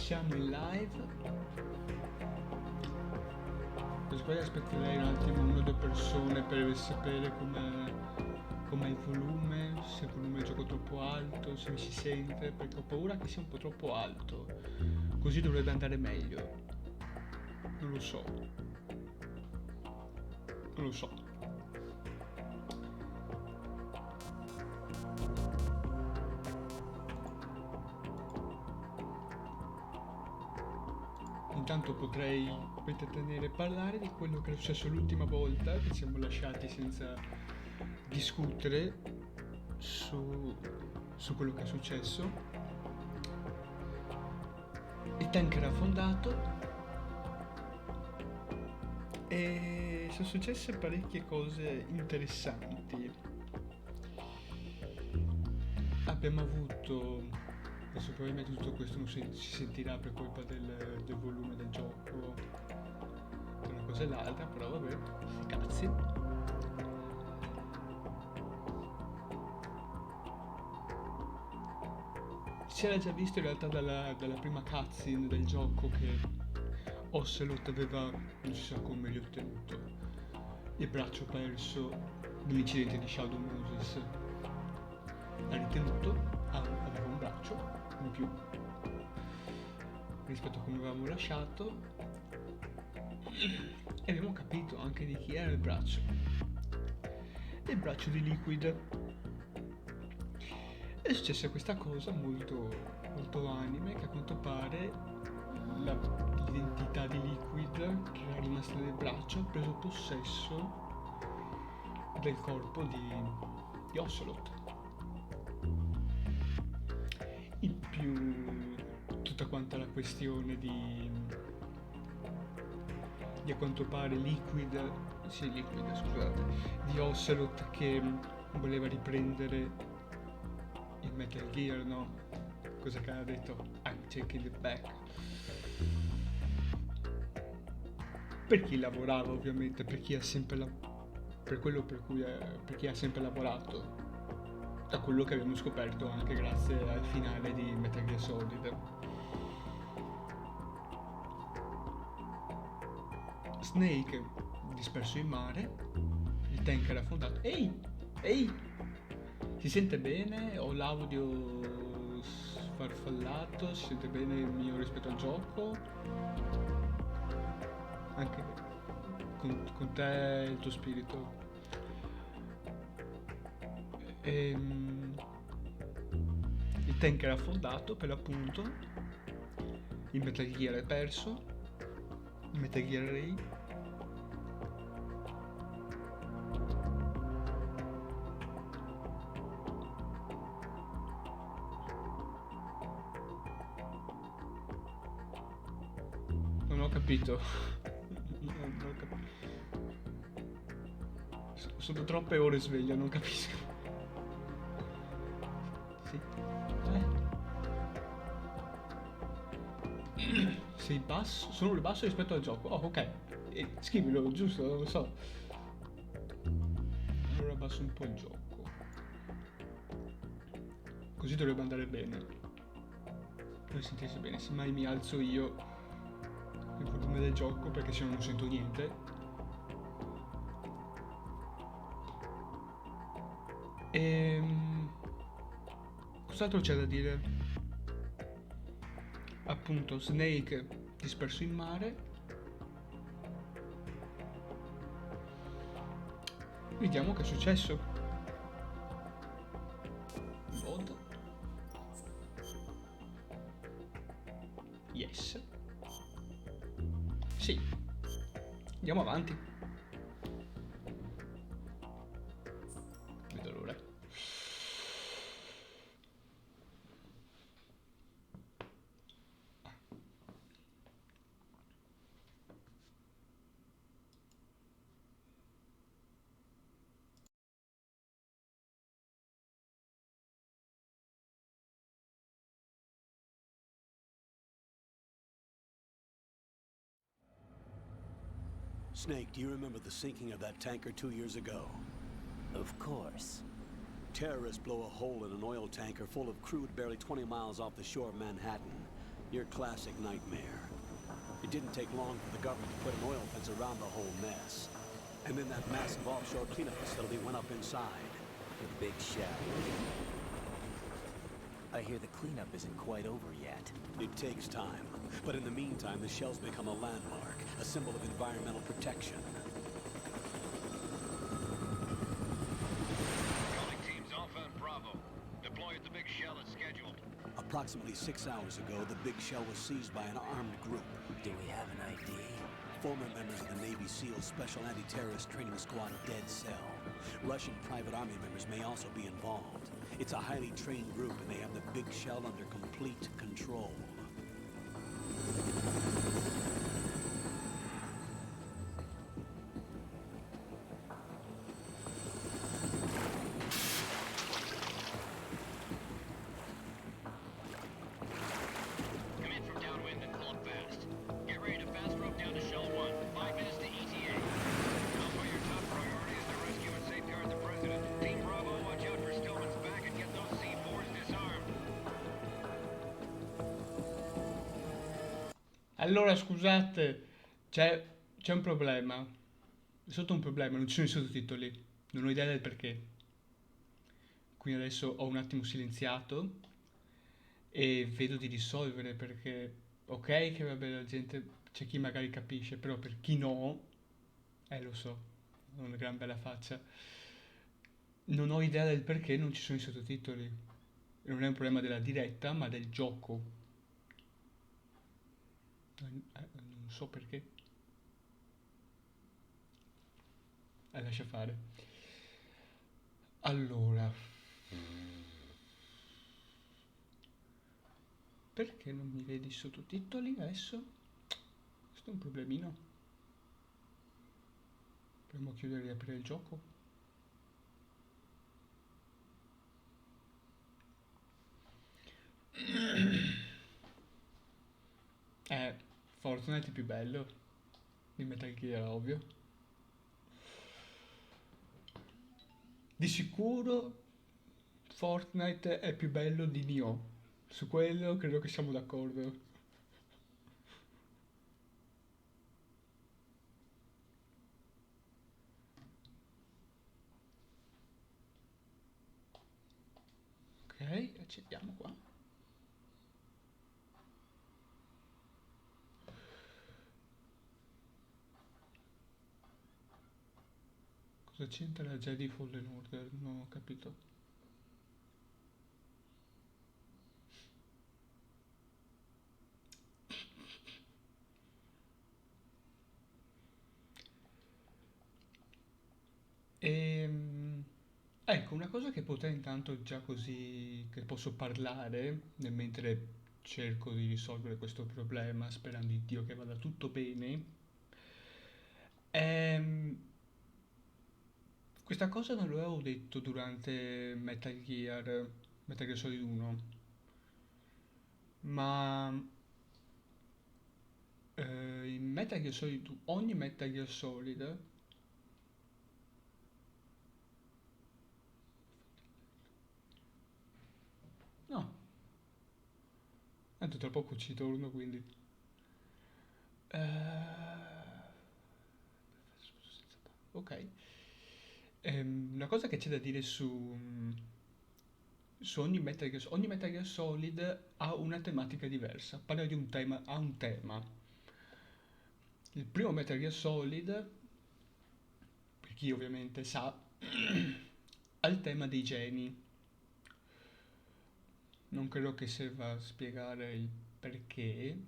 siamo in live. Poi aspetterei un attimo una o due persone per sapere com'è il volume, se il volume è gioco troppo alto, se mi si sente, perché ho paura che sia un po' troppo alto. Così dovrebbe andare meglio. Non lo so. Non lo so. Intanto potrei intrattenere e parlare di quello che è successo l'ultima volta, che ci siamo lasciati senza discutere su quello che è successo. Il tank era affondato e sono successe parecchie cose interessanti. Abbiamo avuto, adesso probabilmente tutto questo non si sentirà per colpa del volume del gioco, tra una cosa e l'altra, però vabbè, sti cazzi. Si era già visto in realtà dalla prima cutscene del gioco che Ocelot aveva, non si sa come gli ottenuto, il braccio perso nell'incidente di Shadow Moses. L'ha ritenuto, aveva un braccio in più rispetto a come avevamo lasciato e abbiamo capito anche di chi era il braccio. Il braccio di Liquid. È successa questa cosa molto, molto anime, che a quanto pare l'identità di Liquid, che era rimasta nel braccio, ha preso possesso del corpo di Ocelot. In più tutta quanta la questione di a quanto pare Liquid, scusate, di Ocelot che voleva riprendere il Metal Gear, no? Cosa che ha detto? I'm taking it back. Per chi lavorava ovviamente, per chi ha sempre per quello per chi ha sempre lavorato, da quello che abbiamo scoperto anche grazie al finale di Metal Gear Solid. Snake disperso in mare, il tank era affondato. Ehi! Ehi! Si sente bene? Ho l'audio sfarfallato? Si sente bene il mio rispetto al gioco? Anche con te e il tuo spirito. Il tank era affondato per l'appunto. Il Metal Gear è perso. Il Metal Gear Ray. Non ho capito. Non ho capito. Sono troppe ore sveglio, non capisco. Sì. Sei basso? Sono basso rispetto al gioco. Oh, ok. Scrivilo, giusto, non lo so. Allora abbasso un po' il gioco. Così dovrebbe andare bene. Deve sentirsi bene. Se mai mi alzo io il volume del gioco, perché se no non sento niente. Cos'altro c'è da dire? Appunto, Snake disperso in mare. Vediamo che è successo. Load. Yes. Sì. Andiamo avanti. Vedo l'ora. Snake, do you remember the sinking of that tanker 2 years ago? Of course. Terrorists blow a hole in an oil tanker full of crude barely 20 miles off the shore of Manhattan. Your classic nightmare. It didn't take long for the government to put an oil fence around the whole mess. And then that massive offshore cleanup facility went up inside. The big shell. I hear the cleanup isn't quite over yet. It takes time. But in the meantime, the shell's become a landmark, a symbol of environmental protection. Calling teams Alpha and Bravo. Deploy at the big shell as scheduled. Approximately 6 hours ago, the big shell was seized by an armed group. Do we have an ID? Former members of the Navy SEALs Special Anti-Terrorist Training Squad Dead Cell. Russian private army members may also be involved. It's a highly trained group and they have the big shell under complete control. Come in from downwind and pull up fast. Get ready to fast rope down to Shell 1. 5 minutes to ETA. Alpha, your top priority is to rescue and safeguard the President. Team Bravo, watch out for Stillman's back and get those C4s disarmed. Allora, scusate, c'è un problema. È sotto un problema, non ci sono i sottotitoli. Non ho idea del perché. Quindi adesso ho un attimo silenziato e vedo di risolvere perché, ok, che vabbè, la gente, c'è chi magari capisce, però per chi no, lo so, ho una gran bella faccia. Non ho idea del perché non ci sono i sottotitoli. Non è un problema della diretta, ma del gioco. Non so perché. Lascia fare. Allora, perché non mi vedi i sottotitoli adesso? Questo è un problemino. Proviamo a chiudere e riaprire il gioco. Fortnite è più bello di Metal Gear, ovvio. Di sicuro Fortnite è più bello di Nioh. Su quello credo che siamo d'accordo. Ok, accettiamo qua. Cosa c'entra la Jedi Fallen Order? Non ho capito. Ecco, una cosa che potrei intanto già così, che posso parlare, mentre cerco di risolvere questo problema, sperando in Dio che vada tutto bene, questa cosa non l'avevo detto durante Metal Gear Solid 1, ma in Metal Gear Solid, ogni Metal Gear Solid. No, tanto tra poco ci torno, quindi. Ok. Una cosa che c'è da dire su ogni Metal Gear Solid ha una tematica diversa. Parla di un tema, ha un tema. Il primo Metal Gear Solid, per chi ovviamente sa, ha il tema dei geni. Non credo che serva a spiegare il perché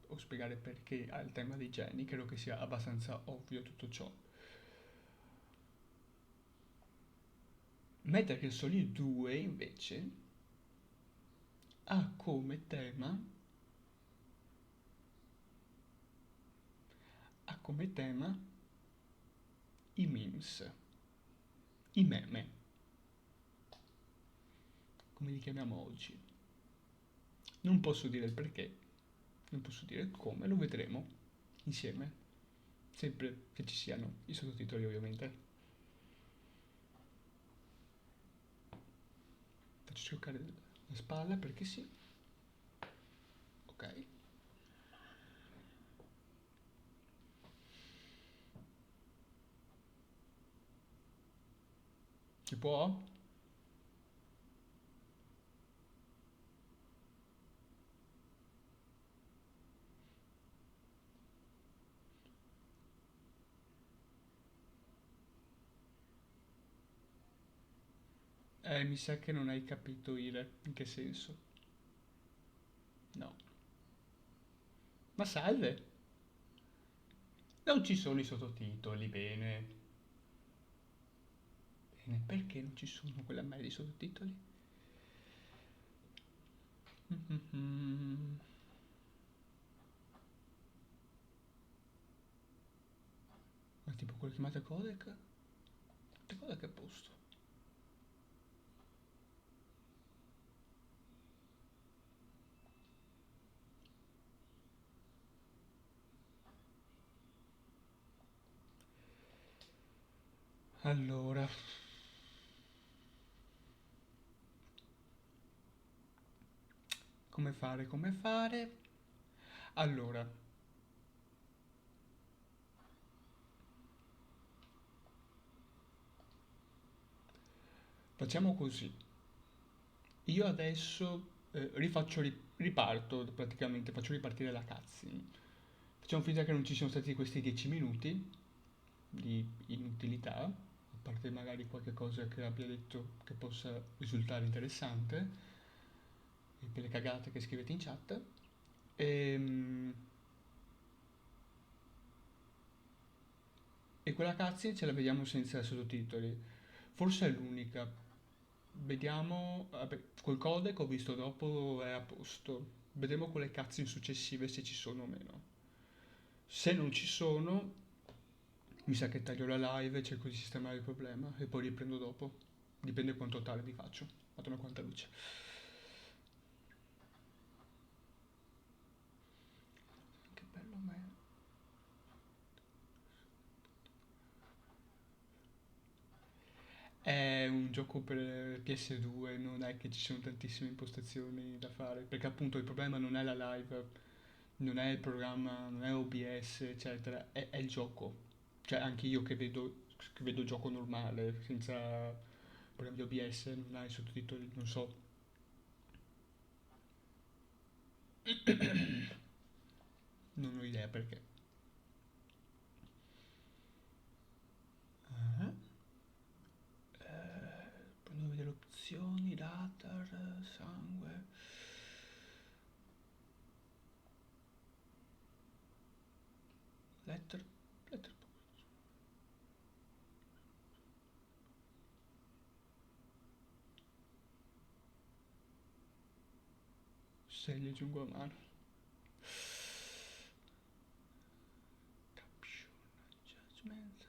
o spiegare perché ha il tema dei geni, credo che sia abbastanza ovvio tutto ciò. Metal Gear Solid 2 invece ha come tema i memes, i meme, come li chiamiamo oggi. Non posso dire il perché, non posso dire il come, lo vedremo insieme, sempre che ci siano i sottotitoli ovviamente. Faccio scioccare la spalla perché sì. Ok. Si può? Mi sa che non hai capito, Ire. In che senso? No. Ma salve! Non ci sono i sottotitoli, bene. Bene, perché non ci sono quella merda di sottotitoli? Mhm. Ma tipo quelle chiamate codec? Che codec è a posto? Allora, come fare, come fare? Allora, facciamo così. Io adesso riparto praticamente, faccio ripartire la cutscene. Facciamo finta che non ci siano stati questi 10 minuti di inutilità, a parte magari qualche cosa che abbia detto che possa risultare interessante, e per le cagate che scrivete in chat. Ehm, E quella cutscene ce la vediamo senza sottotitoli. Forse è l'unica. Vediamo. Vabbè, col codec ho visto dopo è a posto. Vedremo con le cutscene successive se ci sono o meno. Se non ci sono, mi sa che taglio la live e cerco di sistemare il problema e poi riprendo dopo. Dipende quanto tardi faccio. Madonna quanta luce. Che bello ma è. È un gioco per PS2, non è che ci sono tantissime impostazioni da fare, perché appunto il problema non è la live, non è il programma, non è OBS, eccetera, è il gioco. Cioè anche io che vedo il gioco normale, senza programmi di OBS, non hai sottotitoli, non so. Non ho idea perché. Ah, poi devo vedere opzioni, datar, sangue, letter, letter. Se li aggiungo a mano. Caption, judgment.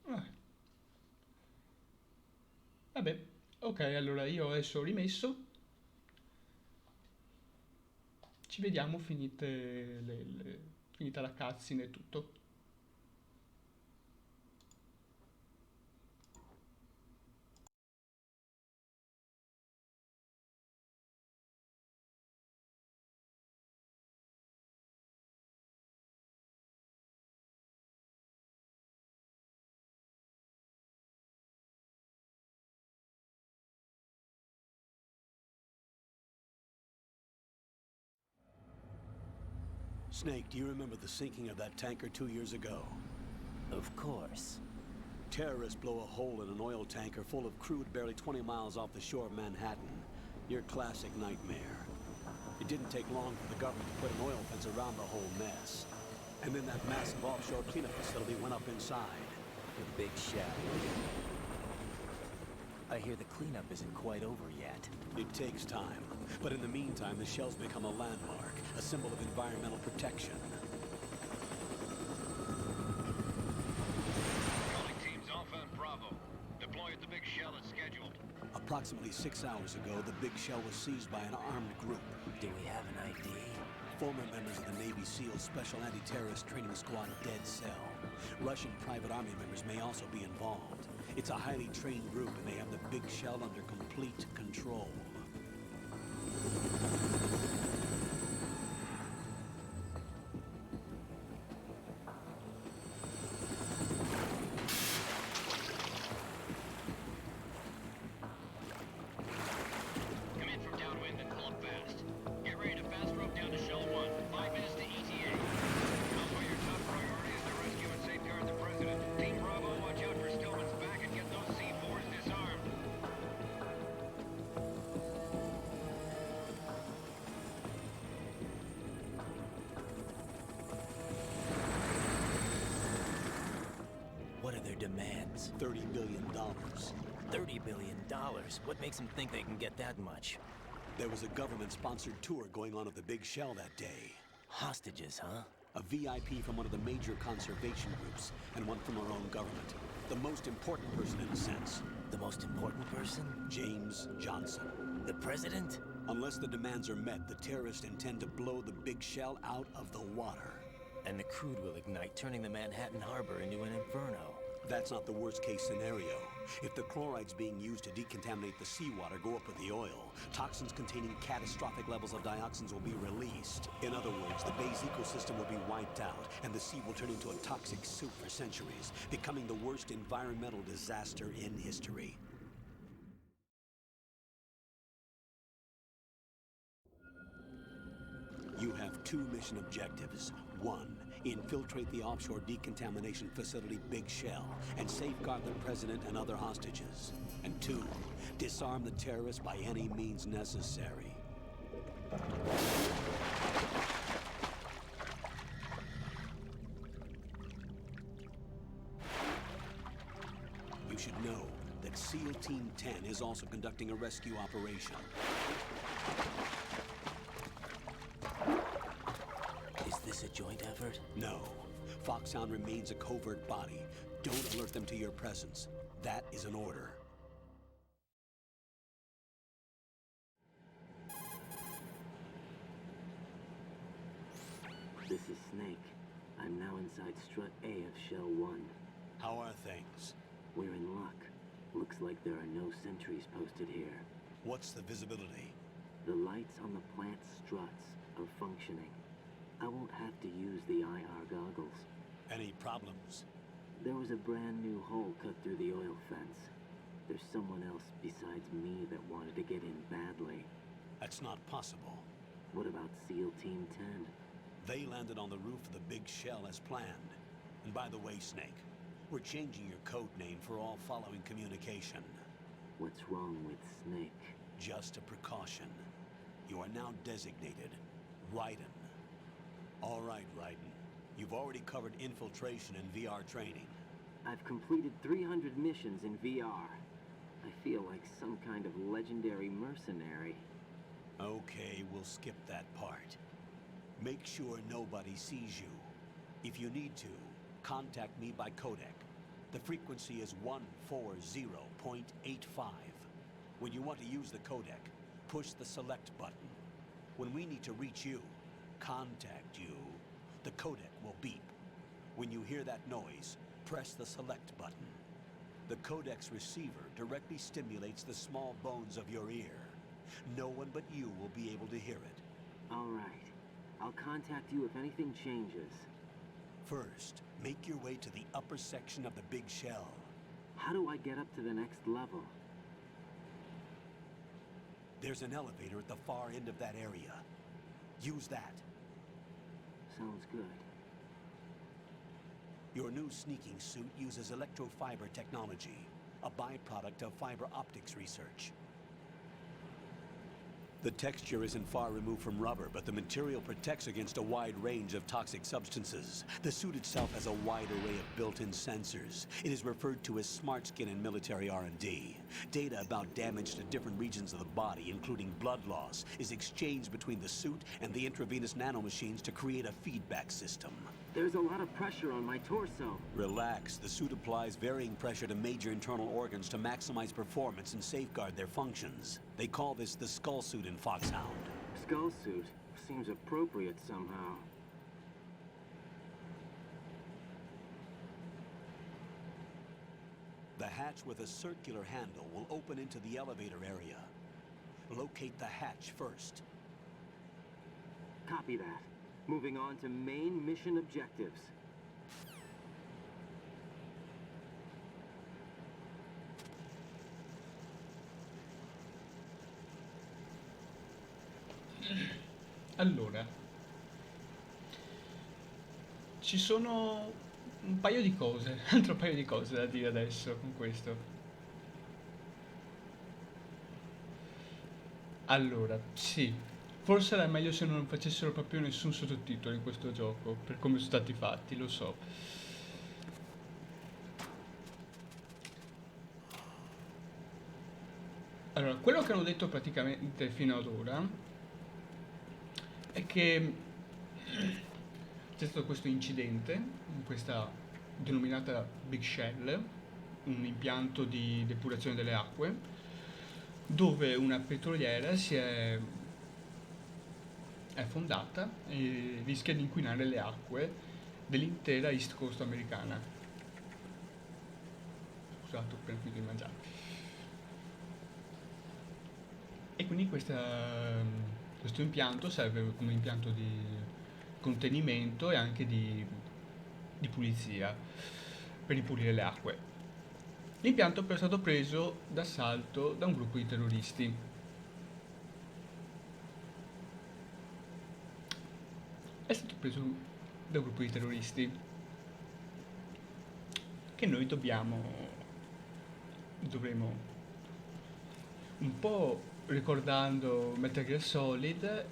Ah, vabbè, ok, allora io adesso ho rimesso. Ci vediamo finita la cutscene e tutto. Snake, do you remember the sinking of that tanker 2 years ago? Of course. Terrorists blow a hole in an oil tanker full of crude barely 20 miles off the shore of Manhattan. Your classic nightmare. It didn't take long for the government to put an oil fence around the whole mess. And then that massive offshore cleanup facility went up inside. The big shell. I hear the cleanup isn't quite over yet. It takes time. But in the meantime, the shell's become a landmark, a symbol of environmental protection. Calling teams Alpha and Bravo. Deploy at the big shell as scheduled. Approximately 6 hours ago, the big shell was seized by an armed group. Do we have an ID? Former members of the Navy SEAL Special Anti-Terrorist Training Squad Dead Cell. Russian private army members may also be involved. It's a highly trained group, and they have the big shell under complete control. Come in from downwind and pull up fast. Get ready to fast rope down to Shell 1. 5 minutes to ETA. Alpha, your top priority is to rescue and safeguard the President. Team Bravo, watch out for Stillman's back and get those C4s disarmed. What are their demands? $30 billion. $30 billion. What makes them think they can get that much? There was a government-sponsored tour going on at the Big Shell that day. Hostages, huh? A VIP from one of the major conservation groups, and one from our own government. The most important person in a sense. The most important person? James Johnson. The president? Unless the demands are met, the terrorists intend to blow the Big Shell out of the water. And the crude will ignite, turning the Manhattan Harbor into an inferno. That's not the worst-case scenario. If the chlorides being used to decontaminate the seawater go up with the oil, toxins containing catastrophic levels of dioxins will be released. In other words, the bay's ecosystem will be wiped out, and the sea will turn into a toxic soup for centuries, becoming the worst environmental disaster in history. You have two mission objectives. One, infiltrate the offshore decontamination facility Big Shell and safeguard the president and other hostages. And two, disarm the terrorists by any means necessary. You should know that SEAL Team 10 is also conducting a rescue operation. Is this a joint effort? No. Foxhound remains a covert body. Don't alert them to your presence. That is an order. This is Snake. I'm now inside Strut A of Shell 1. How are things? We're in luck. Looks like there are no sentries posted here. What's the visibility? The lights on the plant struts are functioning. I won't have to use the IR goggles. Any problems? There was a brand new hole cut through the oil fence. There's someone else besides me that wanted to get in badly. That's not possible. What about SEAL Team 10? They landed on the roof of the Big Shell as planned. And by the way, Snake, we're changing your code name for all following communication. What's wrong with Snake? Just a precaution. You are now designated Raiden. All right, Raiden. You've already covered infiltration and VR training. I've completed 300 missions in VR. I feel like some kind of legendary mercenary. Okay, we'll skip that part. Make sure nobody sees you. If you need to, contact me by codec. The frequency is 140.85. When you want to use the codec, push the select button. When we need to reach you, contact you, the codec will beep. When you hear that noise, press the select button. The codec's receiver directly stimulates the small bones of your ear. No one but you will be able to hear it. All right. I'll contact you if anything changes. First, make your way to the upper section of the Big Shell. How do I get up to the next level? There's an elevator at the far end of that area. Use that. Sounds good. Your new sneaking suit uses electrofiber technology, a byproduct of fiber optics research. The texture isn't far removed from rubber, but the material protects against a wide range of toxic substances. The suit itself has a wide array of built-in sensors. It is referred to as smart skin in military R&D. Data about damage to different regions of the body, including blood loss, is exchanged between the suit and the intravenous nanomachines to create a feedback system. There's a lot of pressure on my torso. Relax. The suit applies varying pressure to major internal organs to maximize performance and safeguard their functions. They call this the skull suit in Foxhound. Skull suit seems appropriate somehow. The hatch with a circular handle will open into the elevator area. Locate the hatch first. Copy that. Moving on to main mission objectives. Allora, ci sono un paio di cose, altro paio di cose da dire adesso con questo. Allora, sì, forse era meglio se non facessero proprio nessun sottotitolo in questo gioco, per come sono stati fatti, lo so. Allora, quello che hanno detto praticamente fino ad ora è che c'è stato questo incidente in questa denominata Big Shell, un impianto di depurazione delle acque, dove una petroliera è affondata e rischia di inquinare le acque dell'intera East Coast americana. Scusate, ho appena finito di mangiare. E quindi questo impianto serve come impianto di contenimento e anche di pulizia per ripulire le acque. L'impianto però è stato preso d'assalto da un gruppo di terroristi. È stato preso da un gruppo di terroristi che noi dovremo un po' ricordando Metal Gear Solid,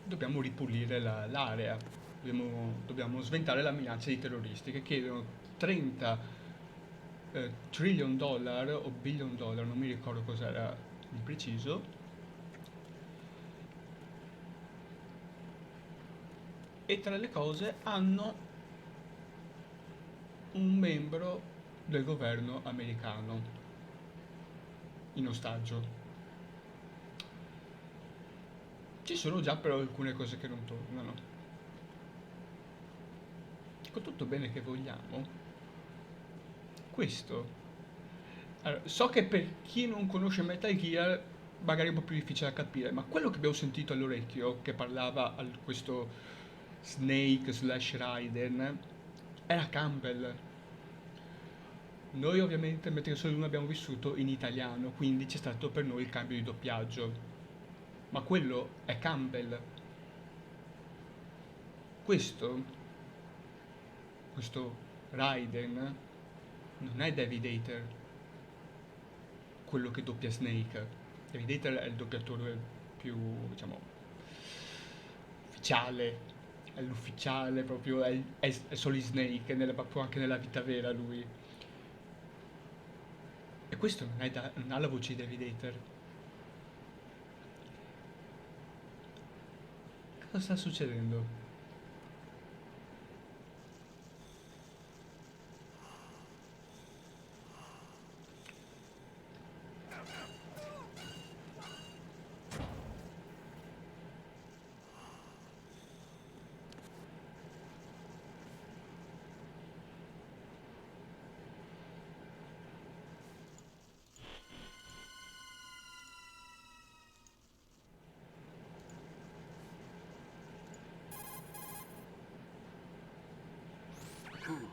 dobbiamo ripulire l'area, dobbiamo sventare la minaccia di terroristi che chiedono 30 trillion dollar o billion dollar, non mi ricordo cos'era di preciso, e tra le cose hanno un membro del governo americano in ostaggio. Ci sono già però alcune cose che non tornano. Con tutto bene che vogliamo, questo. Allora, so che per chi non conosce Metal Gear magari è un po' più difficile da capire, ma quello che abbiamo sentito all'orecchio che parlava questo Snake slash Raiden era Campbell. Noi ovviamente Metal Gear Solid 1 abbiamo vissuto in italiano, quindi c'è stato per noi il cambio di doppiaggio. Ma quello è Campbell. Questo Raiden non è David Hayter, quello che doppia Snake. David Hayter è il doppiatore più, diciamo, ufficiale, è l'ufficiale proprio, è Solid Snake, proprio anche nella vita vera lui. E questo non ha la voce di David Hayter. Cosa sta succedendo? Colonel,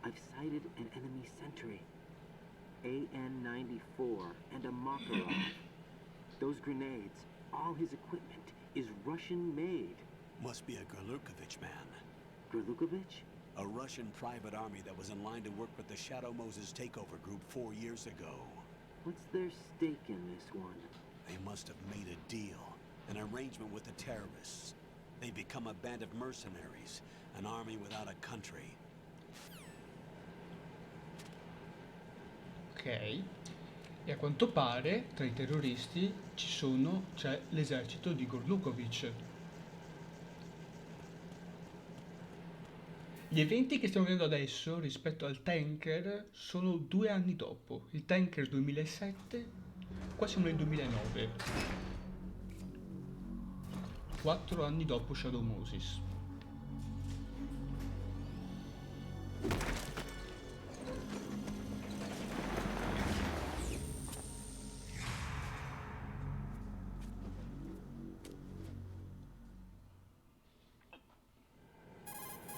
I've sighted an enemy sentry. AN-94 and a Makarov. Those grenades, all his equipment, is Russian-made. Must be a Gorlukovich man. Gorlukovich? A Russian private army that was in line to work with the Shadow Moses takeover group 4 years ago. What's their stake in this one? They must have made a deal, an arrangement with the terrorists. They've become a band of mercenaries, an army without a country. Ok, e a quanto pare tra i terroristi c'è l'esercito di Gorlukovich. Gli eventi che stiamo vedendo adesso rispetto al tanker sono 2 anni dopo. Il tanker 2007, qua siamo nel 2009. 4 anni dopo Shadow Moses.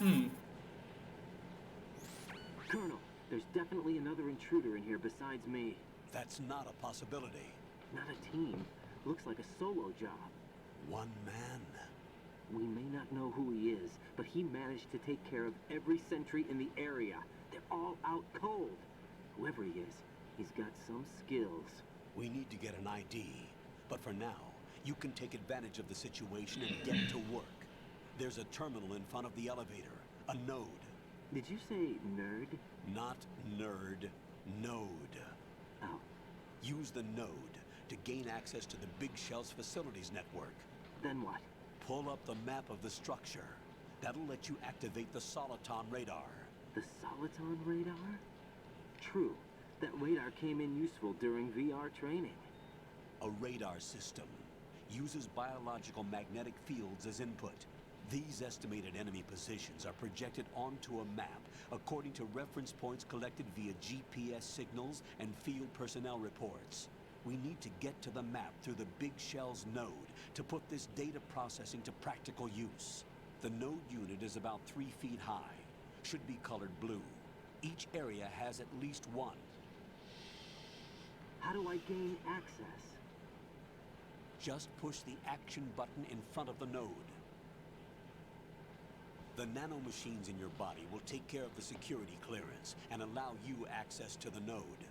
Mm. Colonel, there's definitely another intruder in here besides me. That's not a possibility. Not a team. Looks like a solo job. One man. We may not know who he is, but he managed to take care of every sentry in the area. They're all out cold. Whoever he is, he's got some skills. We need to get an ID. But for now, you can take advantage of the situation and get to work. There's a terminal in front of the elevator. A node. Did you say nerd? Not nerd. Node. Oh, Use the node to gain access to the Big Shell's facilities network. then what? Pull up the map of the structure. That'll let you activate the Soliton radar. The Soliton radar? True. That radar came in useful during VR training. A radar system uses biological magnetic fields as input. These estimated enemy positions are projected onto a map according to reference points collected via GPS signals and field personnel reports. We need to get to the map through the Big Shell's node to put this data processing to practical use. The node unit is about 3 feet high. Should be colored blue. Each area has at least one. How do I gain access? Just push the action button in front of the node. The nanomachines in your body will take care of the security clearance and allow you access to the node.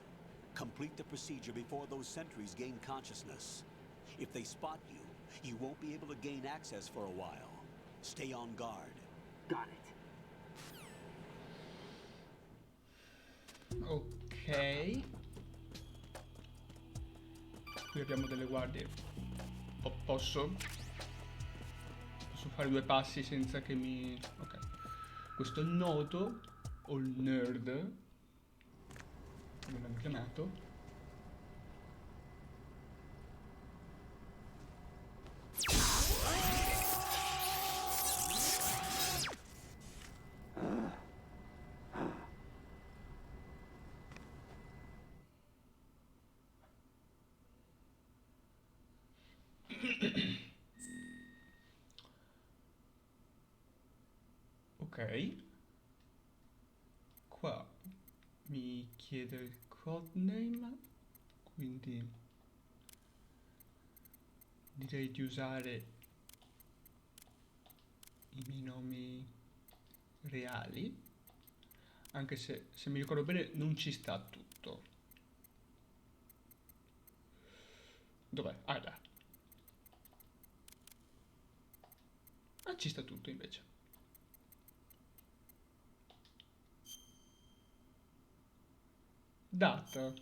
Complete the procedure before those sentries gain consciousness. If they spot you, you won't be able to gain access for a while. Stay on guard. Got it. Ok. Qui abbiamo delle guardie. Posso fare 2 passi senza che mi... Ok. Questo è il nodo, o il nerd, come l'hanno chiamato. Ok. Qua mi chiede il codename, quindi direi di usare i miei nomi reali, anche se mi ricordo bene non ci sta tutto. Dov'è? Ah, là. Ah, ci sta tutto invece. Data.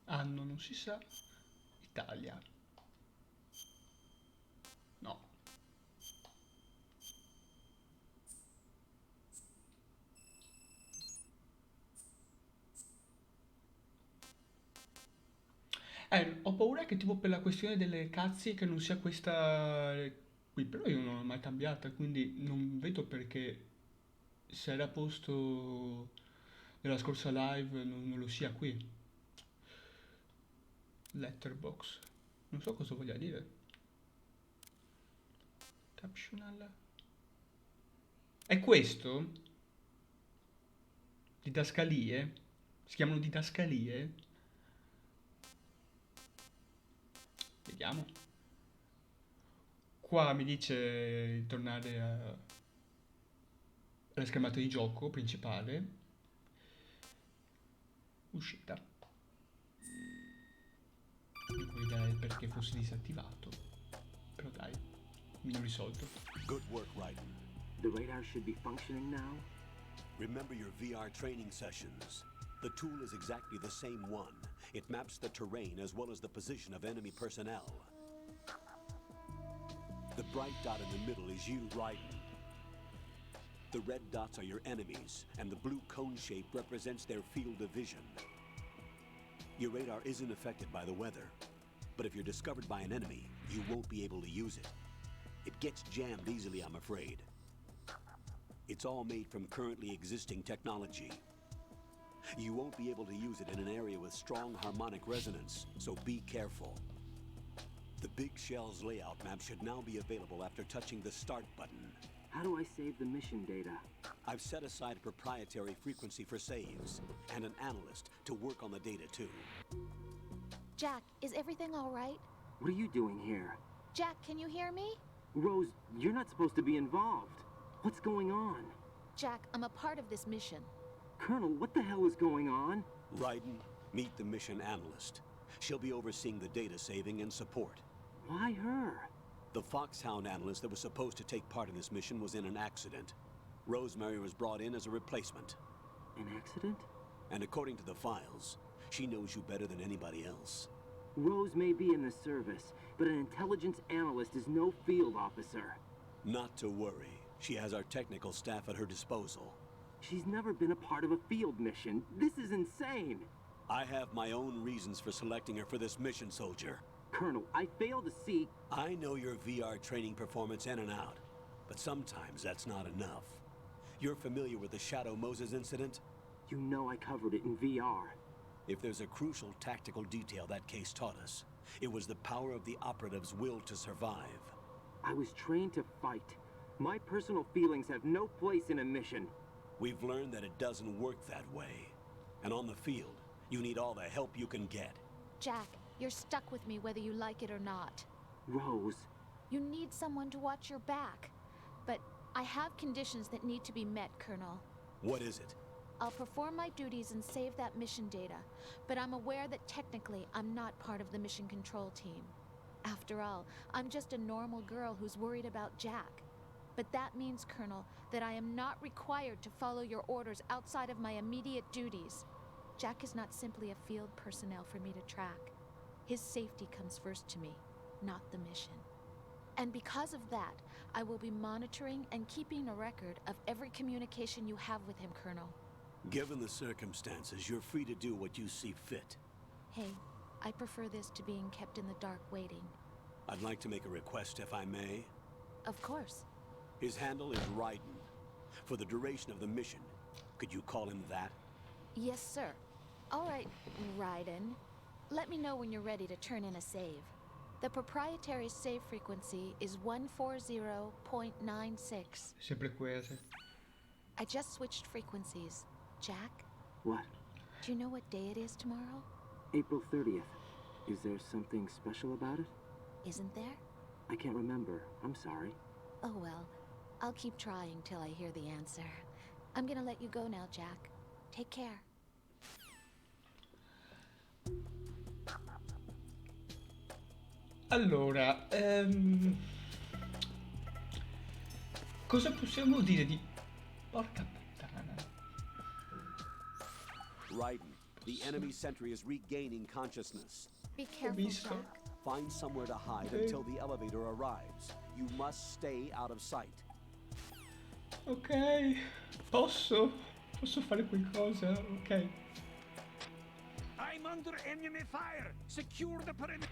Anno non si sa. Italia. No. Ho paura che tipo per la questione delle cazzi che non sia questa qui, però io non l'ho mai cambiata, quindi non vedo perché se era a posto nella scorsa live non lo sia qui. Letterbox. Non so cosa voglia dire. Captional. È questo? Didascalie? Si chiamano didascalie? Vediamo. Qua mi dice di tornare alla schermata di gioco principale. Uscita. Non puoi vedere perché fosse disattivato. Però dai, mi ho risolto. Good work, Raiden. The radar should be functioning now? Remember your VR training sessions. The tool is exactly the same one. It maps the terrain as well as the position of enemy personnel. The bright dot in the middle is you, Raiden. The red dots are your enemies, and the blue cone shape represents their field of vision. Your radar isn't affected by the weather, but if you're discovered by an enemy, you won't be able to use it. It gets jammed easily, I'm afraid. It's all made from currently existing technology. You won't be able to use it in an area with strong harmonic resonance, so be careful. The Big Shell's layout map should now be available after touching the Start button. How do I save the mission data? I've set aside a proprietary frequency for saves, and an analyst to work on the data too. Jack, is everything all right? What are you doing here? Jack, can you hear me? Rose, you're not supposed to be involved. What's going on? Jack, I'm a part of this mission. Colonel, what the hell is going on? Raiden, meet the mission analyst. She'll be overseeing the data saving and support. Why her? The Foxhound analyst that was supposed to take part in this mission was in an accident. Rosemary was brought in as a replacement. An accident? And according to the files, she knows you better than anybody else. Rose may be in the service, but an intelligence analyst is no field officer. Not to worry. She has our technical staff at her disposal. She's never been a part of a field mission. This is insane. I have my own reasons for selecting her for this mission, soldier. Colonel, I fail to see... I know your VR training performance in and out, but sometimes that's not enough. You're familiar with the Shadow Moses incident? You know I covered it in VR. If there's a crucial tactical detail that case taught us, it was the power of the operative's will to survive. I was trained to fight. My personal feelings have no place in a mission. We've learned that it doesn't work that way. And on the field, you need all the help you can get. Jack, you're stuck with me whether you like it or not. Rose, You need someone to watch your back. But I have conditions that need to be met, Colonel. What is it? I'll perform my duties and save that mission data, but I'm aware that technically I'm not part of the mission control team. After all, I'm just a normal girl who's worried about Jack. But that means, Colonel, that I am not required to follow your orders outside of my immediate duties. Jack is not simply a field personnel for me to track. His safety comes first to me, not the mission. And because of that, I will be monitoring and keeping a record of every communication you have with him, Colonel. Given the circumstances, you're free to do what you see fit. Hey, I prefer this to being kept in the dark waiting. I'd like to make a request, if I may. Of course. His handle is Raiden. For the duration of the mission, could you call him that? Yes, sir. All right, Raiden. Let me know when you're ready to turn in a save. The proprietary save frequency is 140.96. Sempre queste. I just switched frequencies. Jack, what? do you know what day it is tomorrow? April 30th. Is there something special about it? Isn't there? I can't remember. I'm sorry. Oh well, I'll keep trying till I hear the answer. I'm gonna let you go now, Jack. Take care. Allora, cosa possiamo dire di... Porca puttana. Raiden, the enemy sentry is regaining consciousness. Be careful, visto. Jack. Find somewhere to hide Okay. until the elevator arrives. You must stay out of sight. Ok, posso fare qualcosa? Ok. I'm under enemy fire! Secure the perimeter!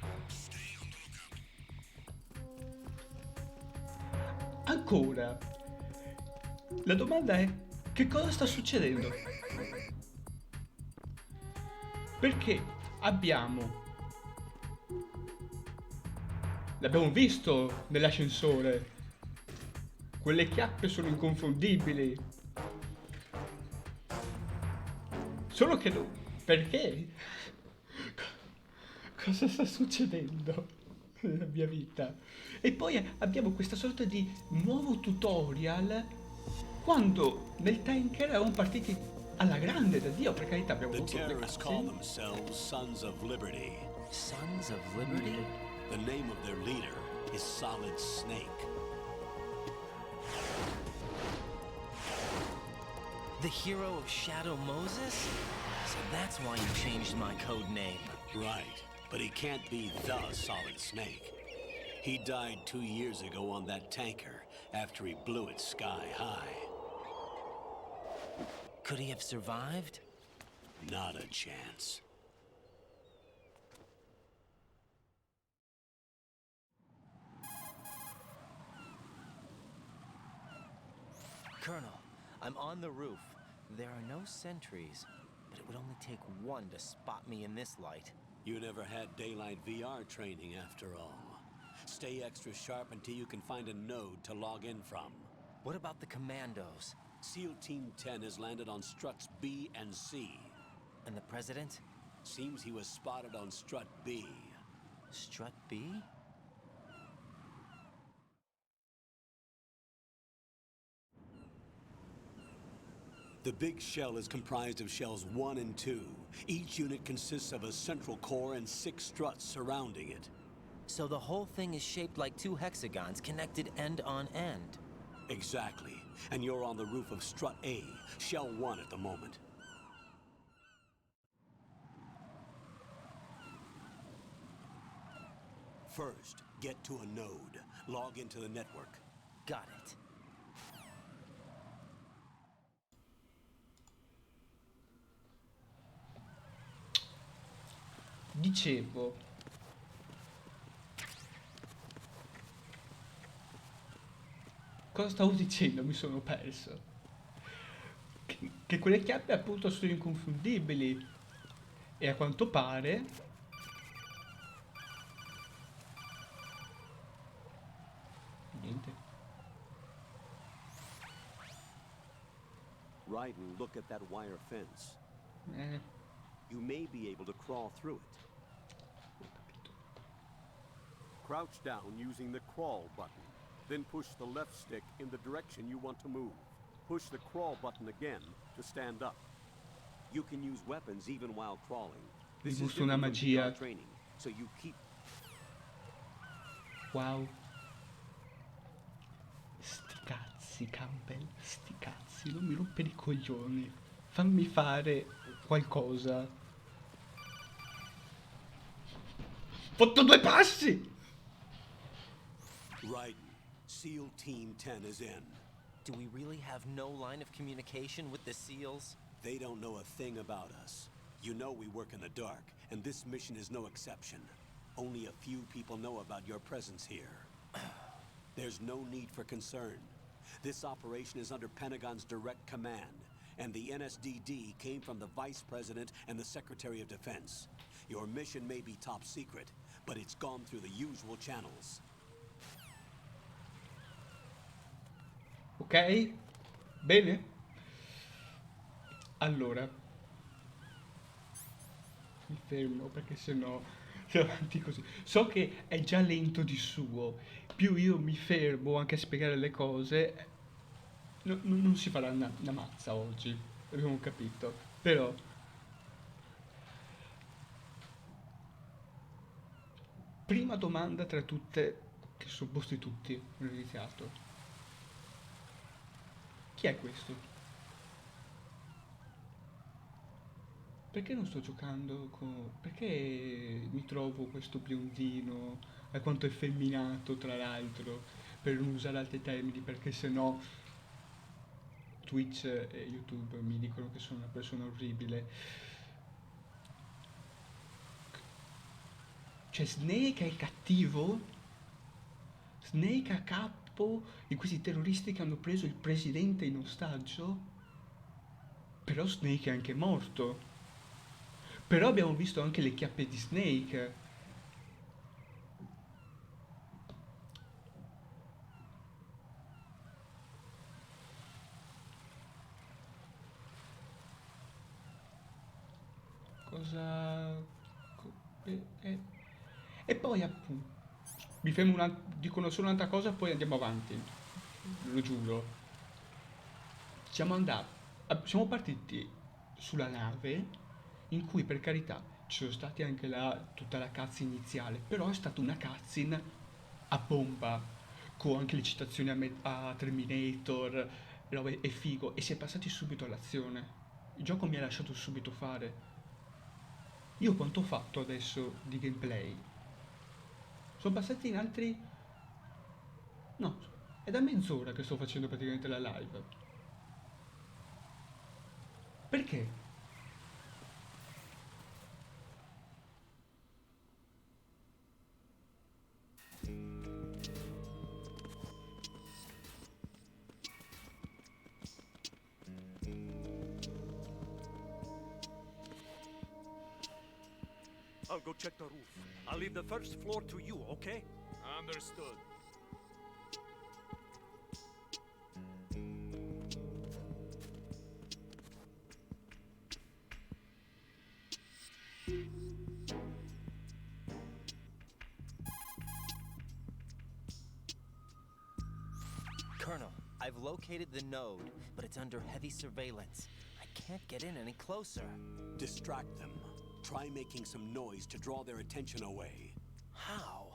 Ancora. La domanda è, che cosa sta succedendo? Perché l'abbiamo visto nell'ascensore. Quelle chiappe sono inconfondibili. Solo che no. Perché? Cosa sta succedendo nella mia vita? E poi abbiamo questa sorta di nuovo tutorial quando nel tanker eravamo partiti alla grande, da Dio, per carità, abbiamo The avuto due terrorists call cazzi. themselves Sons of Liberty. Sons of Liberty? The name of their leader is Solid Snake. The hero of Shadow Moses? So that's why you changed my code name. Right, but he can't be the Solid Snake. He died 2 years ago on that tanker after he blew it sky high. Could he have survived? Not a chance. Colonel, I'm on the roof. There are no sentries, but it would only take one to spot me in this light. You never had daylight VR training after all. Stay extra sharp until you can find a node to log in from. What about the commandos? SEAL Team 10 has landed on struts B and C. And the president? Seems he was spotted on strut B. Strut B? The big shell is comprised of shells 1 and 2. Each unit consists of a central core and 6 struts surrounding it. So the whole thing is shaped like 2 hexagons connected end on end. Exactly. And you're on the roof of strut A, shell 1 at the moment. First, get to a node. Log into the network. Got it. Dicevo, cosa stavo dicendo? Mi sono perso. Che quelle chiappe appunto sono inconfondibili e a quanto pare niente. Raiden, look at that wire fence. Eh, You may be able to crawl through it. Crouch down using the crawl button. Then push the left stick in the direction you want to move. Push the crawl button again to stand up. You can use weapons even while crawling. This is gusto una different from magia. VR training, so you keep. Wow. Sti cazzi, Campbell, sti cazzi, non mi rompere i coglioni. Fammi fare qualcosa. Fatto 2 passi! Raiden, SEAL Team 10 is in. Do we really have no line of communication with the SEALs? They don't know a thing about us. You know we work in the dark, and this mission is no exception. Only a few people know about your presence here. There's no need for concern. This operation is under Pentagon's direct command, and the NSDD came from the Vice President and the Secretary of Defense. Your mission may be top secret, but it's gone through the usual channels. Ok? Bene? Allora, mi fermo perché sennò se avanti così. So che è già lento di suo, più io mi fermo anche a spiegare le cose, non si farà una mazza oggi, abbiamo capito. Però, prima domanda tra tutte, che sono posti tutti, ho iniziato. Chi è questo? Perché non sto giocando con... Perché mi trovo questo biondino, quanto effeminato tra l'altro, per non usare altri termini, perché sennò Twitch e YouTube mi dicono che sono una persona orribile. Cioè Snake è il cattivo? Snake a capo di questi terroristi che hanno preso il presidente in ostaggio? Però Snake è anche morto. Però abbiamo visto anche le chiappe di Snake. Cosa... E poi appunto... Mi fermo dicono solo un'altra cosa, poi andiamo avanti. Lo giuro. Siamo partiti sulla nave, in cui per carità ci sono stati anche tutta la cutscene iniziale, però è stata una cutscene a bomba, con anche le citazioni a Terminator, è figo, e si è passati subito all'azione. Il gioco mi ha lasciato subito fare. Io quanto ho fatto adesso di gameplay? Sono passati in altri... No, è da mezz'ora che sto facendo praticamente la live. Perché? I'll go check the roof. I'll leave the first floor to you, okay? Understood. Colonel, I've located the node, but it's under heavy surveillance. I can't get in any closer. Distract them. Try making some noise to draw their attention away. How?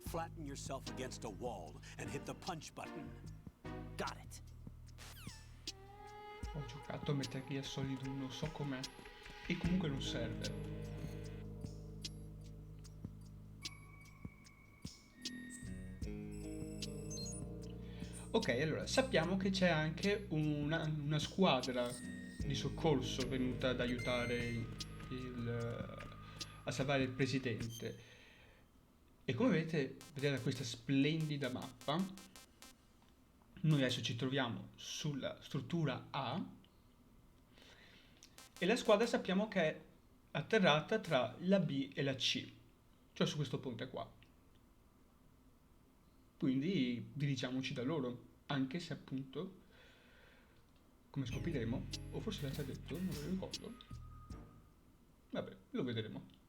Flatten yourself against a wall and hit the punch button. Got it. Ho giocato a Metal Gear Solid 1, so com'è. E comunque non serve. Ok, allora sappiamo che c'è anche una squadra di soccorso venuta ad aiutare a salvare il presidente. E come vedete da questa splendida mappa, noi adesso ci troviamo sulla struttura A e la squadra sappiamo che è atterrata tra la B e la C, cioè su questo ponte qua. Quindi dirigiamoci da loro, anche se appunto, come scopriremo, o forse l'ha già detto, non me lo ricordo. Vabbè, lo vedremo.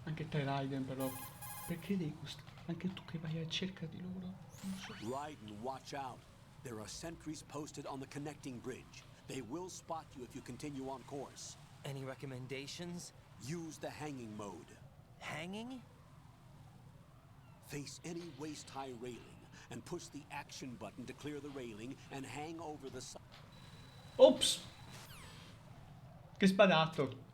Anche te Raiden però, perché devi anche tu che vai a cerca di loro? Non so. Raiden, watch out. There are sentries posted on the connecting bridge. They will spot you if you continue on course. Any recommendations? Use the hanging mode. Hanging? Face any waist-high railing and push the action button to clear the railing and hang over the side. Ops! Che spadato!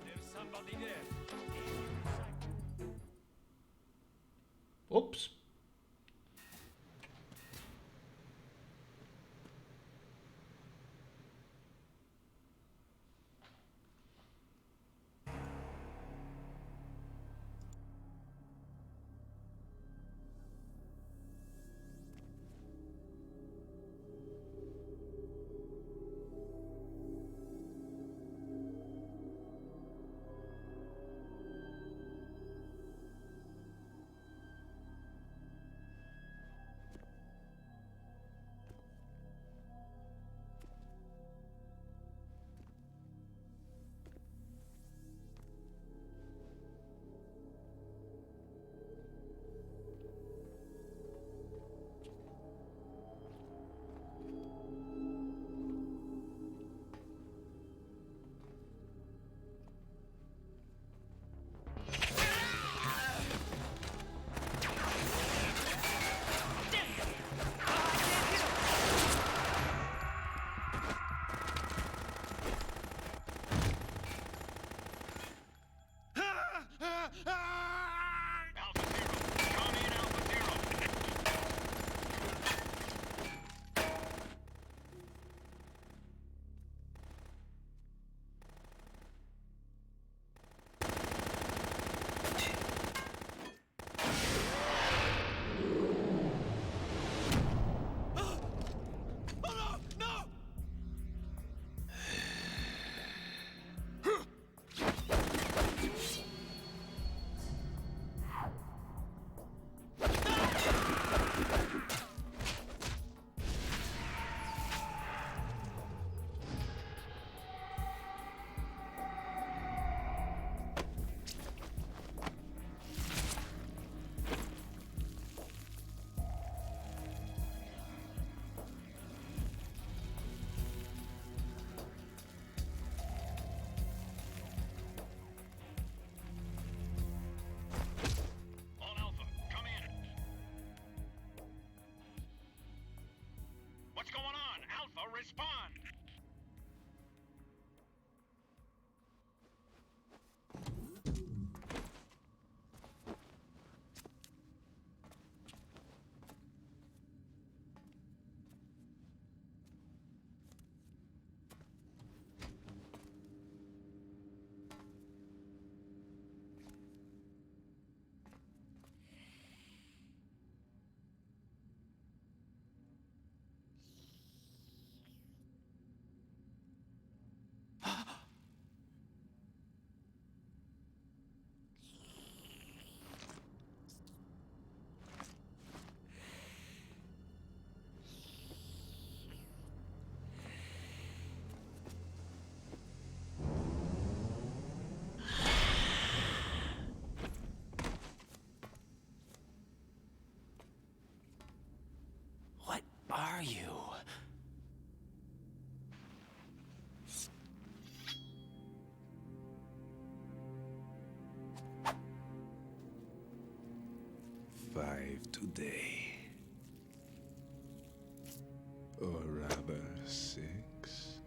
There's somebody there. Ops! 5 today. Or rather, 6.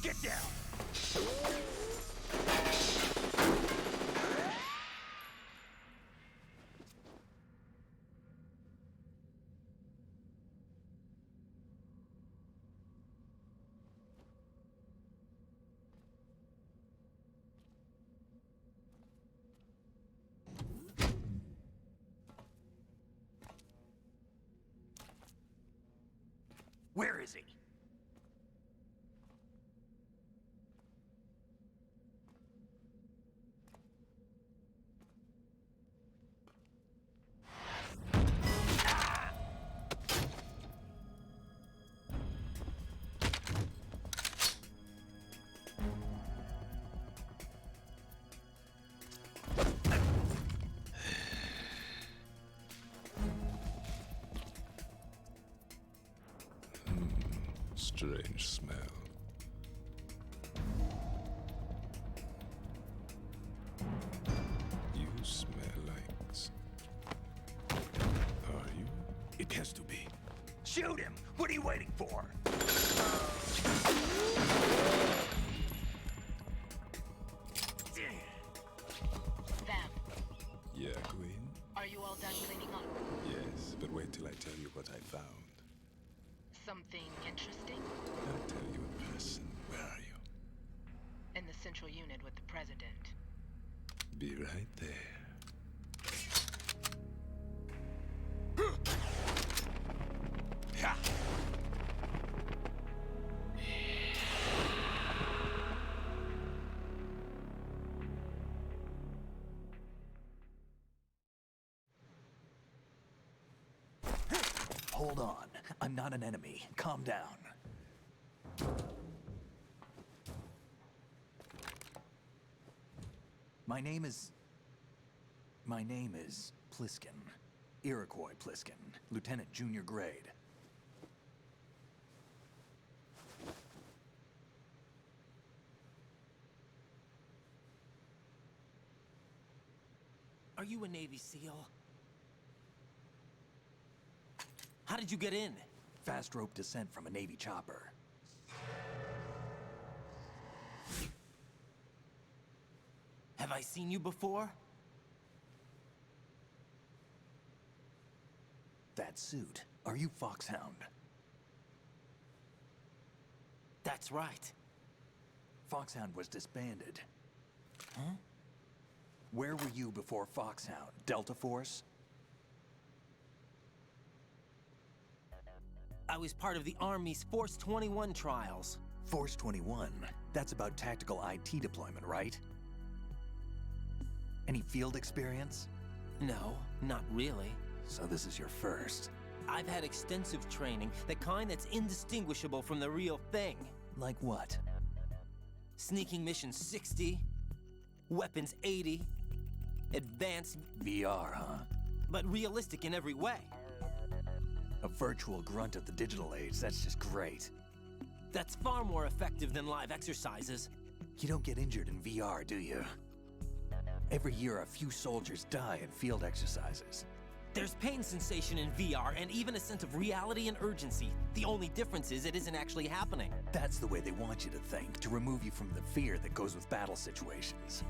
Get down! Where is he? Strange smell. You smell like... Are you? It has to be. Shoot him! What are you waiting for? Vam, Yeah, Queen? are you all done cleaning up? Yes, but wait till I tell you what I found. Something interesting? I'll tell you in person. Where are you? In the central unit with the president. Be right there. Ha! Hold on. I'm not an enemy. Calm down. My name is Pliskin. Iroquois Pliskin. Lieutenant Junior Grade. Are you a Navy SEAL? How did you get in? Fast rope descent from a Navy chopper. Have I seen you before? That suit. Are you Foxhound? That's right. Foxhound was disbanded. Huh? Where were you before Foxhound? Delta Force? I was part of the Army's Force 21 trials. Force 21? That's about tactical IT deployment, right? Any field experience? No, not really. So this is your first. I've had extensive training, the kind that's indistinguishable from the real thing. Like what? Sneaking mission 60, weapons 80, advanced, VR, huh? but realistic in every way. A virtual grunt of the digital age, that's just great. That's far more effective than live exercises. You don't get injured in VR, do you? Every year, a few soldiers die in field exercises. There's pain sensation in VR and even a sense of reality and urgency. The only difference is it isn't actually happening. That's the way they want you to think, to remove you from the fear that goes with battle situations.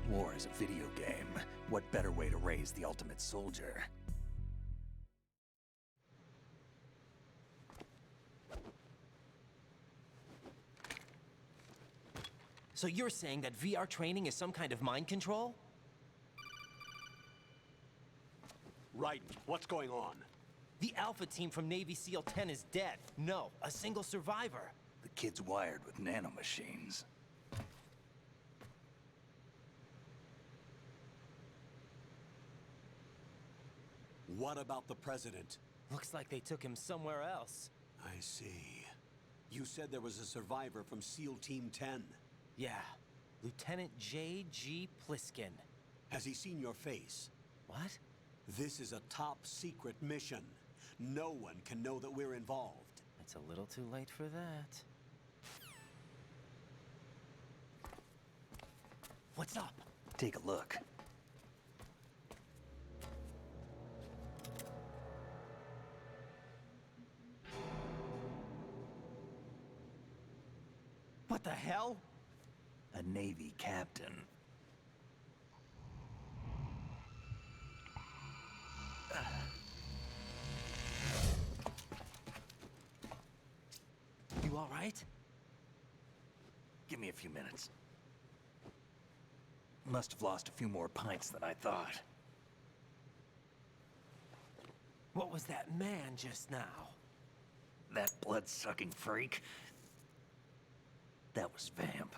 War is a video game. What better way to raise the ultimate soldier? So you're saying that VR training is some kind of mind control? Right. What's going on? The Alpha team from Navy SEAL 10 is dead. No, a single survivor. The kid's wired with nanomachines. What about the president? Looks like they took him somewhere else. I see. You said there was a survivor from SEAL Team 10. Yeah, Lieutenant J.G. Pliskin. Has he seen your face? What? This is a top secret mission. No one can know that we're involved. It's a little too late for that. What's up? Take a look. What the hell? A Navy captain. You all right? Give me a few minutes. Must have lost a few more pints than I thought. What was that man just now? That blood-sucking freak? That was Vamp.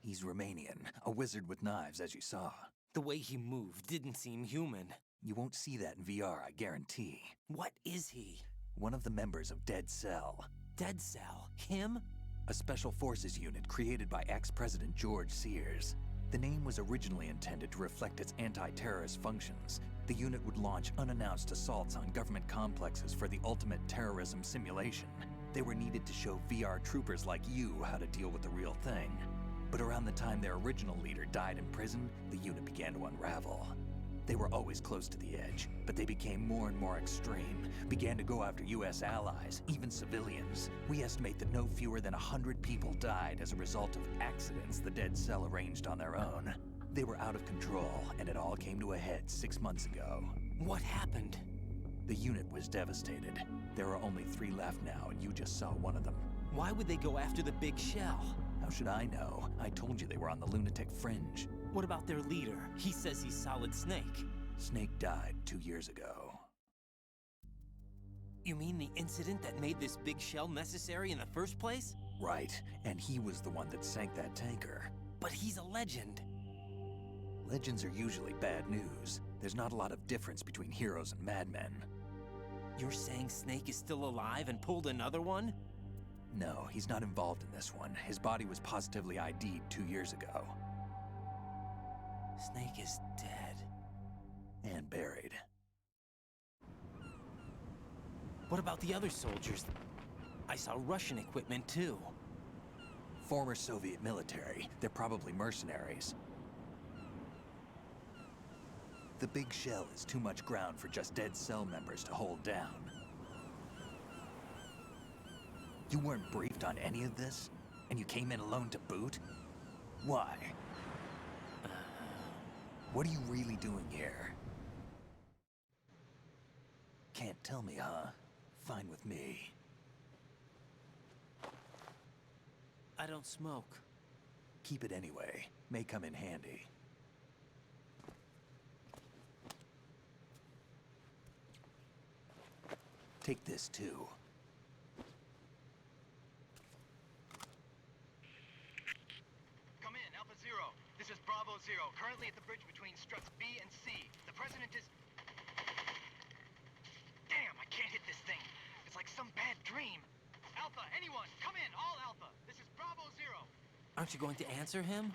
He's Romanian, a wizard with knives, as you saw. The way he moved didn't seem human. You won't see that in VR, I guarantee. What is he? One of the members of Dead Cell. Dead Cell? Him? A special forces unit created by ex-President George Sears. The name was originally intended to reflect its anti-terrorist functions. The unit would launch unannounced assaults on government complexes for the ultimate terrorism simulation. They were needed to show VR troopers like you how to deal with the real thing. But around the time their original leader died in prison, the unit began to unravel. They were always close to the edge, but they became more and more extreme, began to go after US allies, even civilians. We estimate that no fewer than 100 people died as a result of accidents the Dead Cell arranged on their own. They were out of control, and it all came to a head 6 months ago. What happened? The unit was devastated. There are only 3 left now, and you just saw one of them. Why would they go after the big shell? How should I know? I told you they were on the lunatic fringe. What about their leader? He says he's Solid Snake. Snake died 2 years ago. You mean the incident that made this big shell necessary in the first place? Right, and he was the one that sank that tanker. But he's a legend. Legends are usually bad news. There's not a lot of difference between heroes and madmen. You're saying Snake is still alive and pulled another one? No, he's not involved in this one. His body was positively ID'd 2 years ago. Snake is dead. And buried. What about the other soldiers? I saw Russian equipment too. Former Soviet military. They're probably mercenaries. The big shell is too much ground for just Dead Cell members to hold down. You weren't briefed on any of this? And you came in alone to boot? Why? What are you really doing here? Can't tell me, huh? Fine with me. I don't smoke. Keep it anyway. May come in handy. Take this too. Come in, Alpha Zero. This is Bravo Zero, currently at the bridge between struts B and C. The President is... Damn, I can't hit this thing. It's like some bad dream. Alpha, anyone, come in, all Alpha. This is Bravo Zero. Aren't you going to answer him?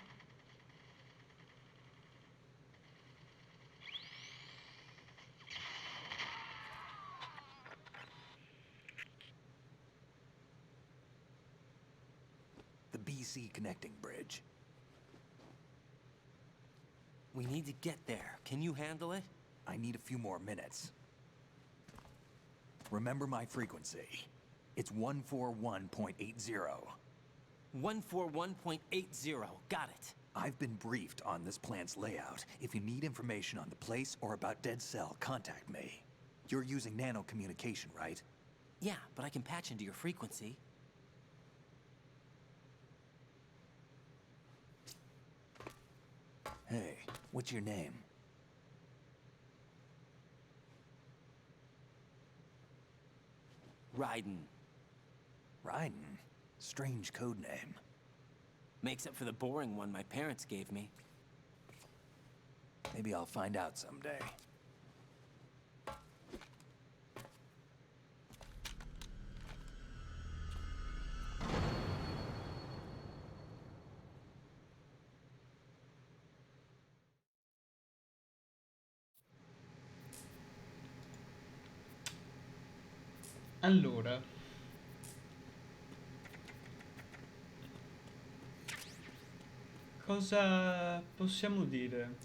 The BC connecting bridge. We need to get there. Can you handle it? I need a few more minutes. Remember my frequency. It's 141.80. 141.80. Got it. I've been briefed on this plant's layout. If you need information on the place or about Dead Cell, contact me. You're using nano communication, right? Yeah, but I can patch into your frequency. Hey, what's your name? Raiden. Raiden? Strange code name. Makes up for the boring one my parents gave me. Maybe I'll find out someday. Allora, cosa possiamo dire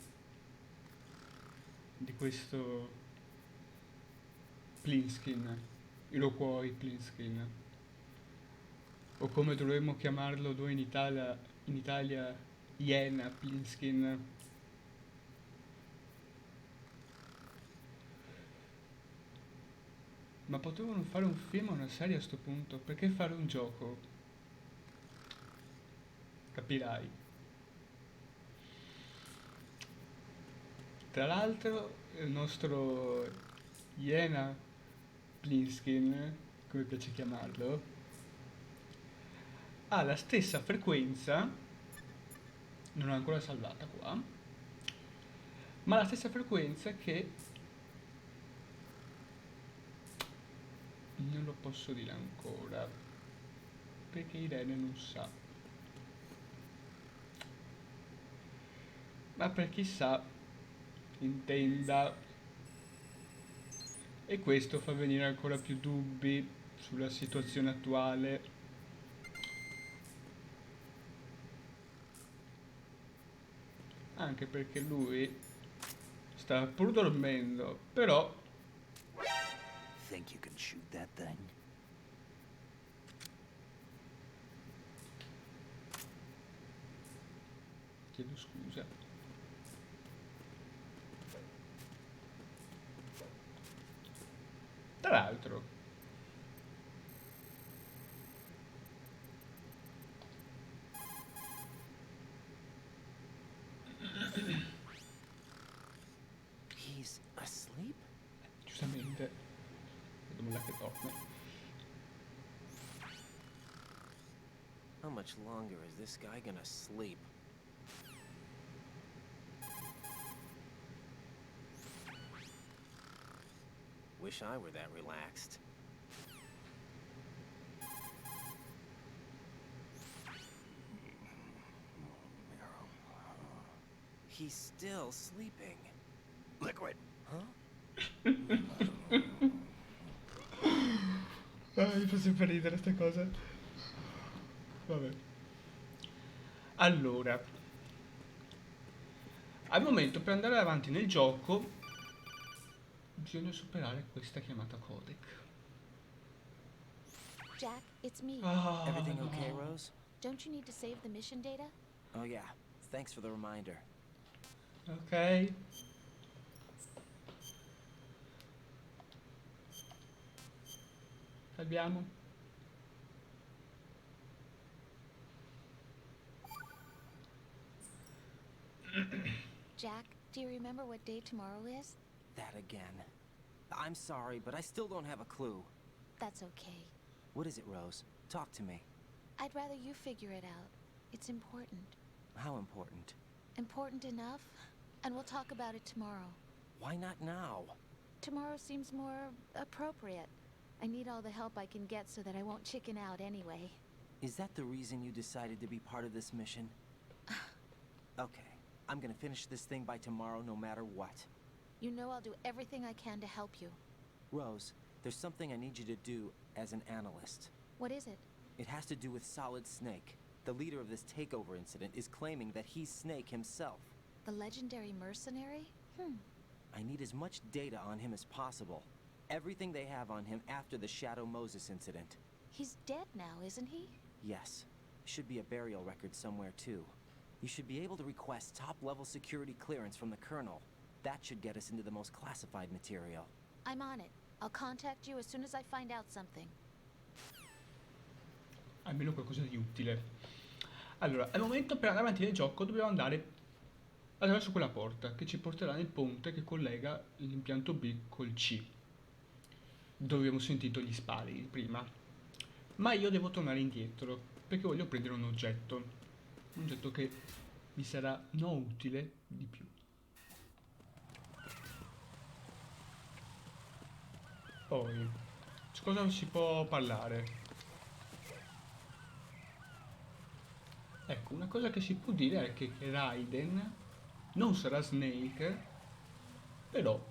di questo Plinskin, Iroquois Plinskin, o come dovremmo chiamarlo noi in Italia, Iena Plinskin? Ma potevano fare un film o una serie a sto punto, perché fare un gioco? Capirai. Tra l'altro, il nostro Iena Plinskin, come piace chiamarlo, ha la stessa frequenza, non l'ho ancora salvata qua, ma la stessa frequenza che non lo posso dire ancora, perché Irene non sa. Ma per chi sa, intenda. E questo fa venire ancora più dubbi sulla situazione attuale. Anche perché lui sta pur dormendo, però Think you can shoot that thing? chiedo scusa. Tra l'altro, He's asleep? giustamente, vedo là che torna. How much longer is this guy gonna sleep? Wish I were that relaxed. He's still sleeping. Liquid. Huh? Mi fa sempre ridere sta cosa. Vabbè. Allora, al momento per andare avanti nel gioco bisogna superare questa chiamata codec. Jack, it's me. Everything okay, Rose? Don't you need to save the mission data? Oh yeah. Thanks for the reminder. Ok. Salviamo. Jack, do you remember what day tomorrow is? That again. I'm sorry, but I still don't have a clue. That's okay. What is it, Rose? Talk to me. I'd rather you figure it out. It's important. How important? Important enough? And we'll talk about it tomorrow. Why not now? Tomorrow seems more appropriate. I need all the help I can get so that I won't chicken out anyway. Is that the reason you decided to be part of this mission? Okay, I'm gonna finish this thing by tomorrow no matter what. You know I'll do everything I can to help you. Rose, there's something I need you to do as an analyst. What is it? It has to do with Solid Snake. The leader of this takeover incident is claiming that he's Snake himself. The legendary mercenary? I need as much data on him as possible. Everything they have on him after the Shadow Moses incident. He's dead now, isn't he? Yes. Should be a burial record somewhere too. You should be able to request top-level security clearance from the Colonel. That should get us into the most classified material. I'm on it. I'll contact you as soon as I find out something. Almeno qualcosa di utile. Allora, al momento per andare avanti nel gioco dobbiamo andare attraverso quella porta che ci porterà nel ponte che collega l'impianto B col C, dove abbiamo sentito gli spari prima. Ma io devo tornare indietro perché voglio prendere un oggetto che mi sarà non utile di più. Poi, su cosa si può parlare? Ecco, una cosa che si può dire è che Raiden non sarà Snake, però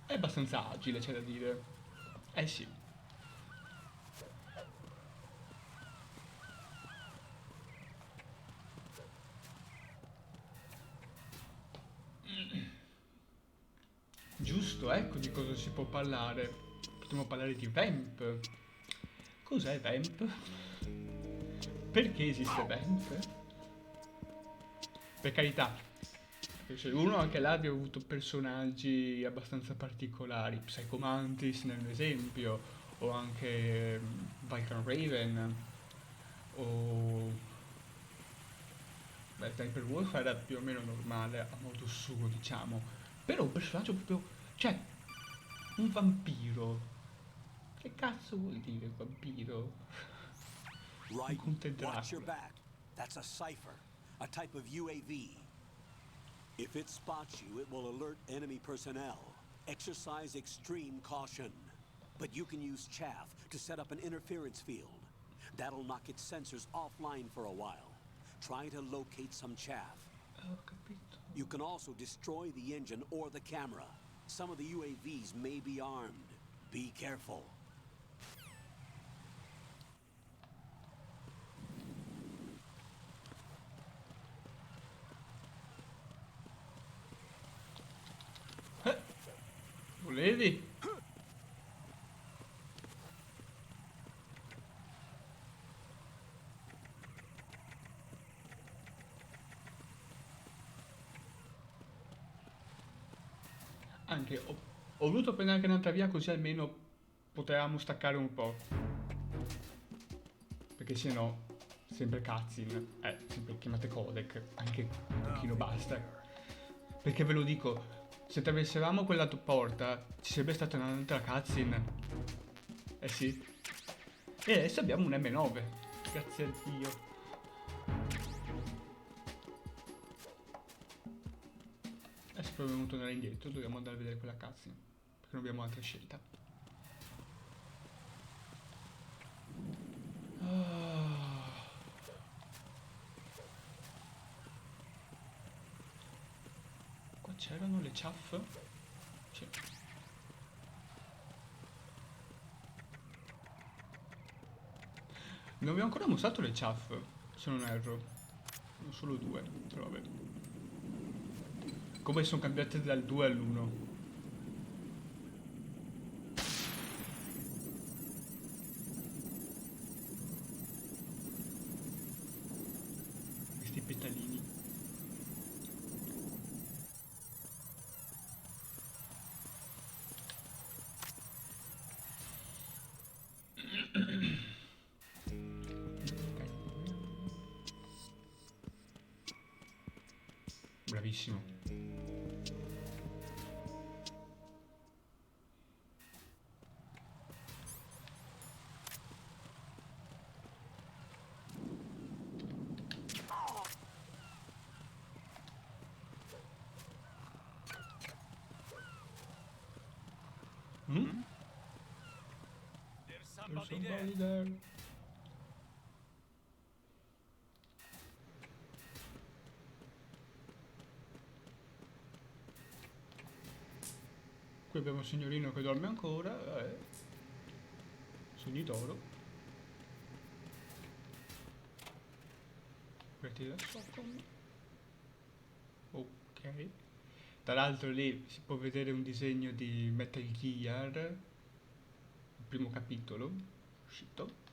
è abbastanza agile, c'è da dire. Eh sì. Giusto, ecco di cosa si può parlare. Potremmo parlare di Vamp. Cos'è Vamp? Perché esiste Vamp? Per carità, se uno anche là abbia avuto personaggi abbastanza particolari, Psycho Mantis nell'esempio, o anche Viking Raven, o... Beh, Sniper Wolf era più o meno normale a modo suo, diciamo. Però un personaggio proprio... cioè, un vampiro. Che cazzo vuol dire vampiro? Un Right. conte Watch your Dracula. back. That's a cipher, a type of UAV. If it spots you, it will alert enemy personnel. Exercise extreme caution. But you can use chaff to set up an interference field. That'll knock its sensors offline for a while. Try to locate some chaff. Ho capito. You can also destroy the engine or the camera. Some of the UAVs may be armed. Be careful. Volevi? Anche ho voluto prendere anche un'altra via così almeno potevamo staccare un po'. Perché se no, sempre cutscene, sempre chiamate codec, anche un pochino basta. Perché ve lo dico, se attraversavamo quella porta ci sarebbe stata un'altra cutscene. Eh sì. E adesso abbiamo un M9. Grazie a Dio. Adesso proviamo a tornare indietro, dobbiamo andare a vedere quella cutscene. Perché non abbiamo altra scelta. Qua c'erano le chaff? Sì. Non abbiamo ancora mostrato le chaff, se non erro. Sono solo due, però vabbè. Come sono cambiate dal 2 all'1. Questi petalini. Bravissimo. There's There's somebody there. somebody there. Qui abbiamo un signorino che dorme ancora. Sogni d'oro. Prendi da Socom. Ok. Tra l'altro lì si può vedere un disegno di Metal Gear, il primo capitolo uscito.